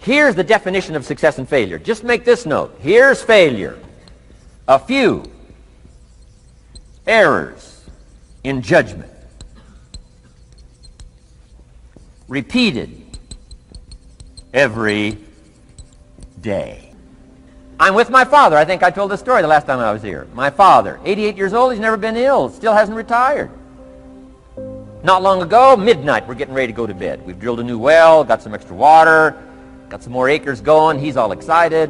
Here's the definition of success and failure. Just make this note. Here's failure. A few errors in judgment, repeated every day. I'm with my father. I think I told this story the last time I was here. My father, 88 years old, he's never been ill, still hasn't retired. Not long ago, midnight, we're getting ready to go to bed. We've drilled a new well, got some extra water, got some more acres going. He's all excited.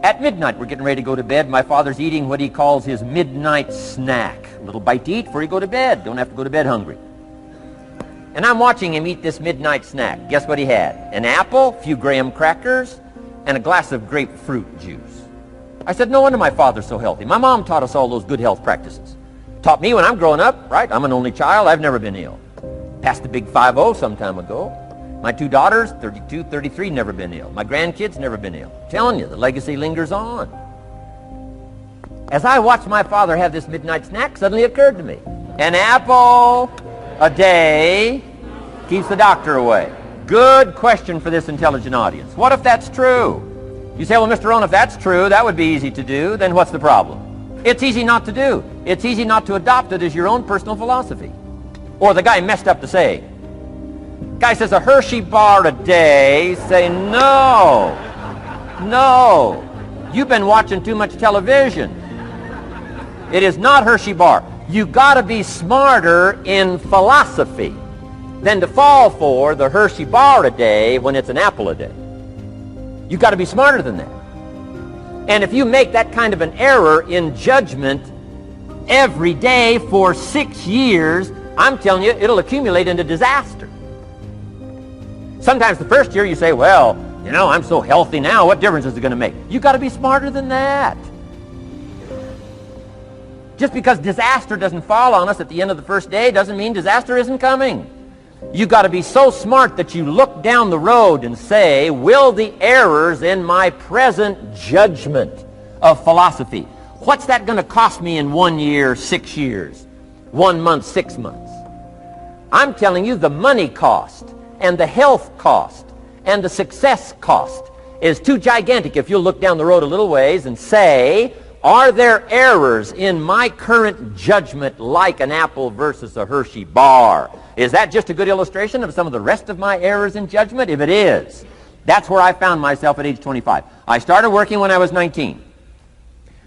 At midnight, we're getting ready to go to bed. My father's eating what he calls his midnight snack. A little bite to eat before you go to bed. Don't have to go to bed hungry. And I'm watching him eat this midnight snack. Guess what he had? An apple, a few graham crackers, and a glass of grapefruit juice. I said, no wonder my father's so healthy. My mom taught us all those good health practices. Taught me when I'm growing up, right? I'm an only child. I've never been ill. Passed the big 5-0 some time ago. My 2 daughters, 32, 33, never been ill. My grandkids, never been ill. I'm telling you, the legacy lingers on. As I watched my father have this midnight snack, suddenly occurred to me, an apple a day keeps the doctor away. Good question for this intelligent audience. What if that's true? You say, well, Mr. Rohn, if that's true, that would be easy to do. Then what's the problem? It's easy not to do. It's easy not to adopt it as your own personal philosophy. Or the guy messed up the saying. Guy says a Hershey bar a day. Say, no. You've been watching too much television. It is not Hershey bar. You got to be smarter in philosophy than to fall for the Hershey bar a day when it's an apple a day. You got to be smarter than that. And if you make that kind of an error in judgment every day for 6 years, I'm telling you, it'll accumulate into disaster. Sometimes the first year you say, well, you know, I'm so healthy now, what difference is it going to make? You got to be smarter than that. Just because disaster doesn't fall on us at the end of the first day doesn't mean disaster isn't coming. You got to be so smart that you look down the road and say, will the errors in my present judgment of philosophy, what's that going to cost me in 1 year, 6 years, 1 month, 6 months? I'm telling you, the money cost and the health cost and the success cost is too gigantic if you'll look down the road a little ways and say, are there errors in my current judgment like an apple versus a Hershey bar? Is that just a good illustration of some of the rest of my errors in judgment? If it is, that's where I found myself at age 25. I started working when I was 19.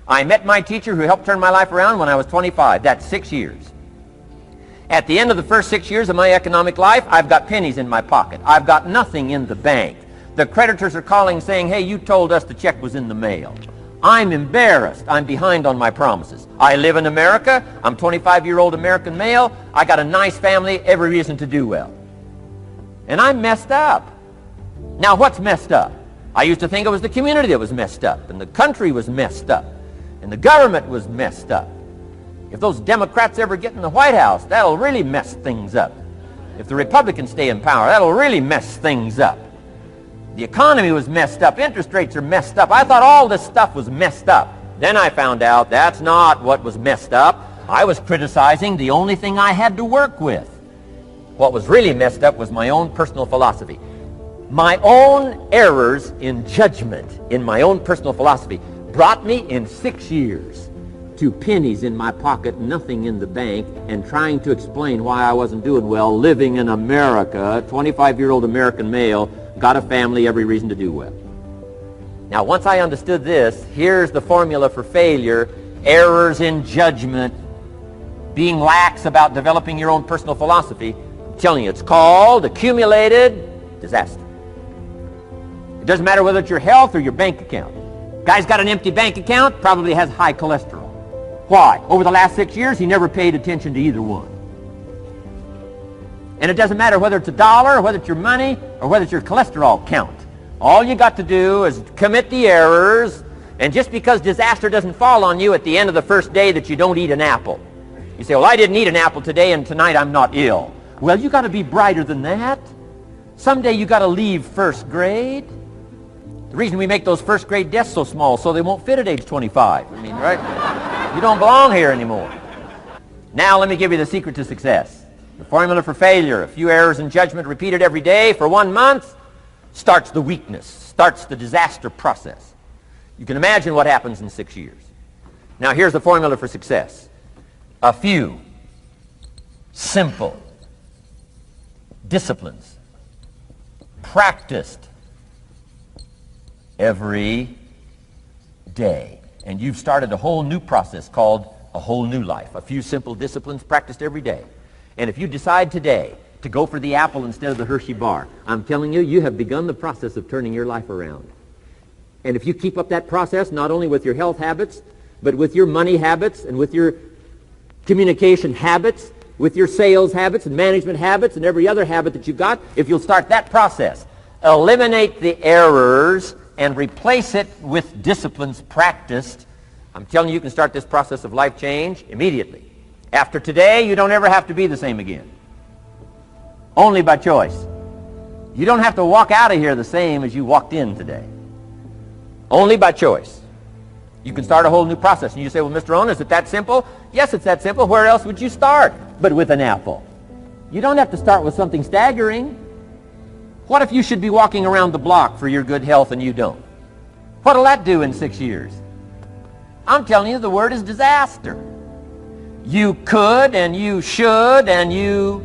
I met my teacher who helped turn my life around when I was 25. That's 6 years. At the end of the first 6 years of my economic life, I've got pennies in my pocket. I've got nothing in the bank. The creditors are calling saying, hey, you told us the check was in the mail. I'm embarrassed. I'm behind on my promises. I live in America. I'm 25-year-old American male. I got a nice family, every reason to do well. And I'm messed up. Now, what's messed up? I used to think it was the community that was messed up, and the country was messed up, and the government was messed up. If those Democrats ever get in the White House, that'll really mess things up. If the Republicans stay in power, that'll really mess things up. The economy was messed up. Interest rates are messed up. I thought all this stuff was messed up. Then I found out that's not what was messed up. I was criticizing the only thing I had to work with. What was really messed up was my own personal philosophy. My own errors in judgment in my own personal philosophy brought me in 6 years to pennies in my pocket, nothing in the bank, and trying to explain why I wasn't doing well living in America, 25-year-old American male, got a family, every reason to do well. Now, once I understood this, here's the formula for failure: errors in judgment, being lax about developing your own personal philosophy. I'm telling you, it's called accumulated disaster. It doesn't matter whether it's your health or your bank account. Guy's got an empty bank account, probably has high cholesterol. Why? Over the last 6 years, he never paid attention to either one. And it doesn't matter whether it's a dollar, or whether it's your money, or whether it's your cholesterol count. All you got to do is commit the errors, and just because disaster doesn't fall on you at the end of the first day that you don't eat an apple. You say, well, I didn't eat an apple today, and tonight I'm not ill. Well, you got to be brighter than that. Someday you got to leave first grade. The reason we make those first grade desks so small so they won't fit at age 25. I mean, right? You don't belong here anymore. Now let me give you the secret to success. The formula for failure: a few errors in judgment repeated every day for 1 month, starts the weakness, starts the disaster process. You can imagine what happens in 6 years. Now here's the formula for success. A few simple disciplines practiced every day. And you've started a whole new process called a whole new life. A few simple disciplines practiced every day. And if you decide today to go for the apple instead of the Hershey bar, I'm telling you, you have begun the process of turning your life around. And if you keep up that process, not only with your health habits, but with your money habits and with your communication habits, with your sales habits and management habits and every other habit that you've got, if you'll start that process, eliminate the errors and replace it with disciplines practiced, I'm telling you, you can start this process of life change immediately. After today, you don't ever have to be the same again. Only by choice. You don't have to walk out of here the same as you walked in today. Only by choice. You can start a whole new process. And you say, well, Mr. Rohn, is it that simple? Yes, it's that simple. Where else would you start but with an apple? You don't have to start with something staggering. What if you should be walking around the block for your good health and you don't? What'll that do in 6 years? I'm telling you, the word is disaster. You could and you should and you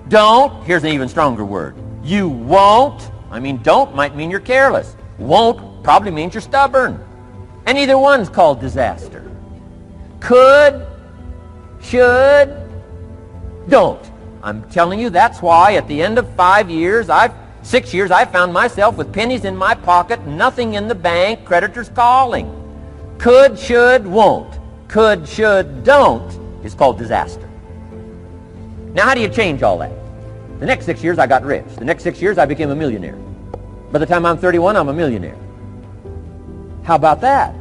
don't. Here's an even stronger word. You won't. I mean, don't might mean you're careless. Won't probably means you're stubborn. And either one's called disaster. Could, should, don't. I'm telling you, that's why at the end of 6 years, I found myself with pennies in my pocket, nothing in the bank, creditors calling. Could, should, won't. Could, should, don't is called disaster. Now, how do you change all that? The next 6 years, I got rich. The next 6 years, I became a millionaire. By the time I'm 31, I'm a millionaire. How about that?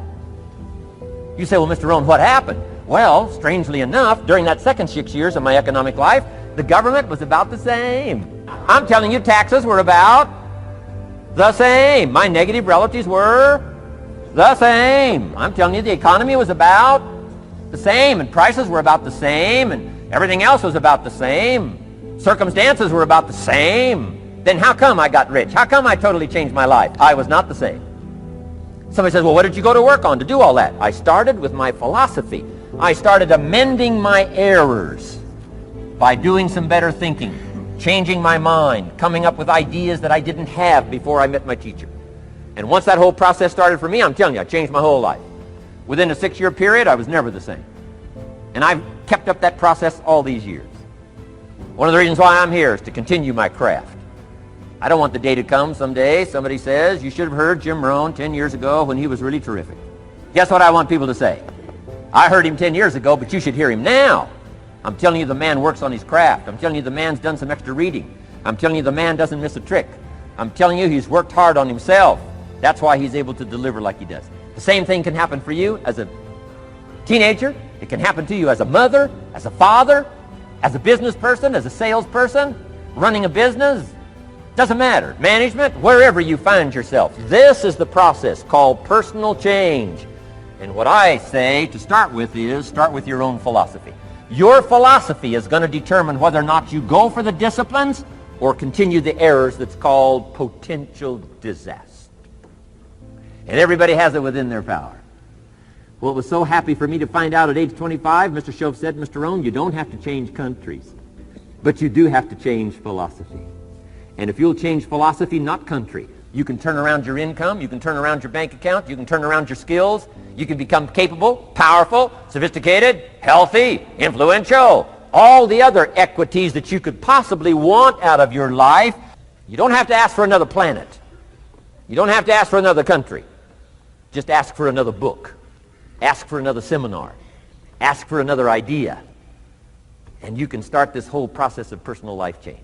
You say, well, Mr. Rohn, what happened? Well, strangely enough, during that second 6 years of my economic life, the government was about the same. I'm telling you, taxes were about the same. My negative relatives were the same. I'm telling you, the economy was about the same, and prices were about the same, and everything else was about the same. Circumstances were about the same. Then how come I got rich? How come I totally changed my life? I was not the same. Somebody says, well, what did you go to work on to do all that? I started with my philosophy. I started amending my errors by doing some better thinking, changing my mind, coming up with ideas that I didn't have before I met my teacher. And once that whole process started for me, I'm telling you, I changed my whole life. Within a 6-year period, I was never the same. And I've kept up that process all these years. One of the reasons why I'm here is to continue my craft. I don't want the day to come someday somebody says, you should have heard Jim Rohn 10 years ago when he was really terrific. Guess what I want people to say? I heard him 10 years ago, but you should hear him now. I'm telling you, the man works on his craft. I'm telling you, the man's done some extra reading. I'm telling you, the man doesn't miss a trick. I'm telling you, he's worked hard on himself. That's why he's able to deliver like he does. The same thing can happen for you as a teenager. It can happen to you as a mother, as a father, as a business person, as a salesperson, running a business. Doesn't matter. Management, wherever you find yourself. This is the process called personal change. And what I say to start with is, start with your own philosophy. Your philosophy is going to determine whether or not you go for the disciplines or continue the errors that's called potential disaster. And everybody has it within their power. Well, it was so happy for me to find out at age 25, Mr. Shove said, Mr. Rohn, you don't have to change countries, but you do have to change philosophy. And if you'll change philosophy, not country, you can turn around your income, you can turn around your bank account, you can turn around your skills, you can become capable, powerful, sophisticated, healthy, influential, all the other equities that you could possibly want out of your life. You don't have to ask for another planet. You don't have to ask for another country. Just ask for another book. Ask for another seminar. Ask for another idea. And you can start this whole process of personal life change.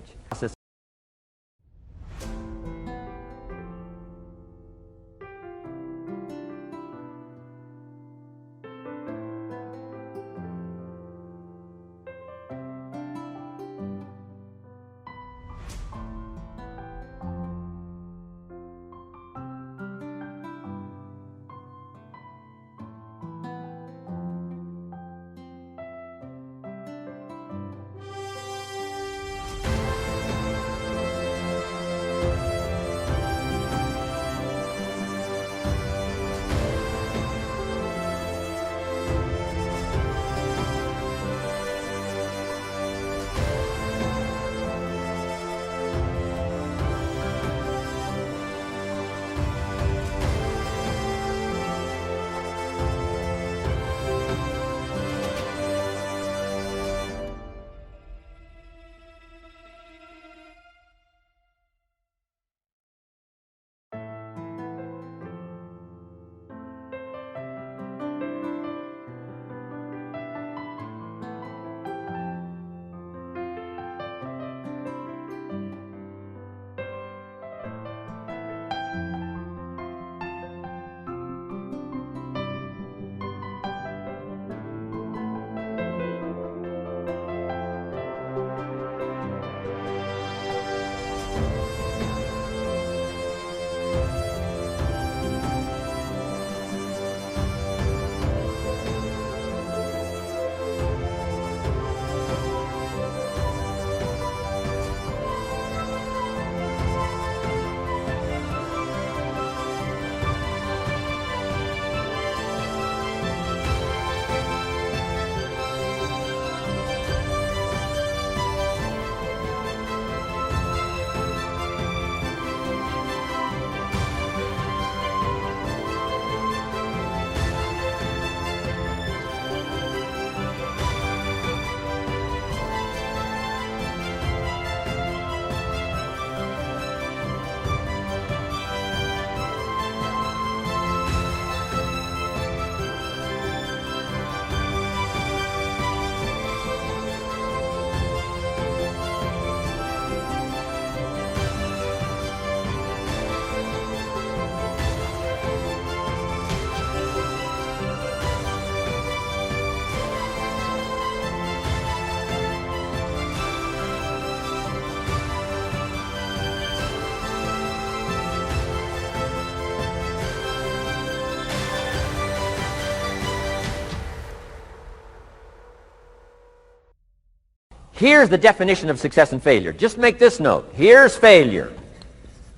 here's the definition of success and failure. Just make this note. Here's failure.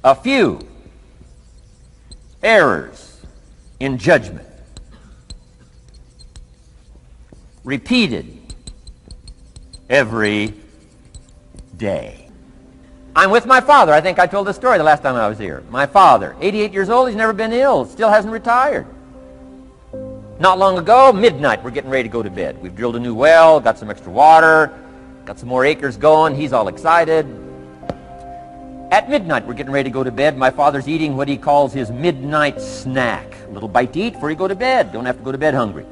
A few errors in judgment, repeated every day. I'm with my father. I think I told this story the last time I was here. My father, 88 years old, he's never been ill, still hasn't retired. Not long ago, midnight, we're getting ready to go to bed. We've drilled a new well, got some extra water, got some more acres going. He's all excited. At midnight, we're getting ready to go to bed. My father's eating what he calls his midnight snack. A little bite to eat before you go to bed. Don't have to go to bed hungry.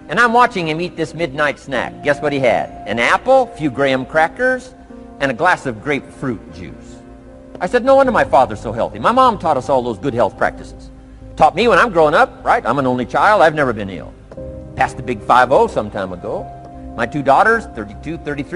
And I'm watching him eat this midnight snack. Guess what he had? An apple, a few graham crackers, and a glass of grapefruit juice. I said, no wonder my father's so healthy. My mom taught us all those good health practices. Taught me when I'm growing up, right? I'm an only child. I've never been ill. Passed the big 5-0 some time ago. My two daughters, 32, 33,